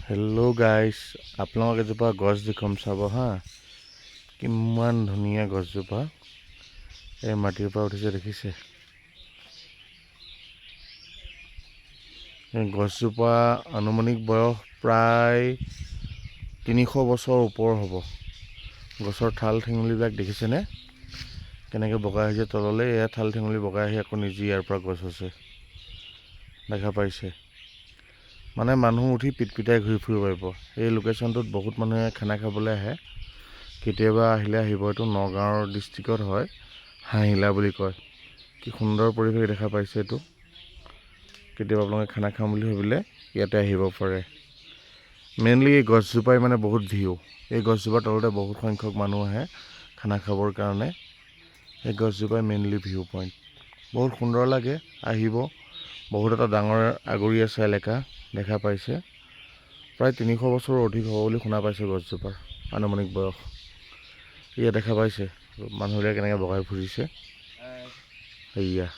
Hello' গাইছ, আপোনালোক এজোপা গছ দেখুৱাম চাব হা। কিমান ধুনীয়া গছজোপা, এই মাটিৰ পৰা উঠিছে দেখিছে। এই গছজোপা আনুমানিক বয়স প্ৰায় 300 বছৰ ওপৰ হ'ব। গছৰ ঠাল ঠেঙুলিবিলাক দেখিছেনে কেনেকৈ বগাই আহিছে তললৈ। এয়া ঠাল ঠেঙুলি বগাই আহি আকৌ নিজে ইয়াৰ পৰা গছ হৈছে, দেখা পাইছে। মানে মানুহ উঠি পিটপিটাই ঘূৰি ফুৰিব পাৰিব। এই লোকেশ্যনটোত বহুত মানুহে খানা খাবলৈ আহে। কেতিয়াবা আহিলে আহিব। এইটো নগাঁৱৰ ডিষ্ট্ৰিক্টত হয়, হাঁহিলা বুলি কয়। কি সুন্দৰ পৰিৱেশ দেখা পাইছে এইটো। কেতিয়াবা আপোনালোকে খানা খাম বুলি ভাবিলে ইয়াতে আহিব পাৰে। মেইনলি এই গছজোপাই মানে বহুত ভিউ। এই গছজোপাৰ তলতে বহুত সংখ্যক মানুহ আহে খানা খাবৰ কাৰণে। এই গছজোপাই মেইনলি ভিউ পইণ্ট। বহুত সুন্দৰ লাগে, আহিব। বহুত এটা ডাঙৰ আগৰি আছে এলেকা, দেখা পাইছে। প্ৰায় 300 বছৰৰ অধিক হ'ব বুলি শুনা পাইছোঁ গছজোপাৰ আনুমানিক বয়স। ইয়াত দেখা পাইছে মানুহবিলাকে কেনেকৈ বগাই ফুৰিছে। সেয়া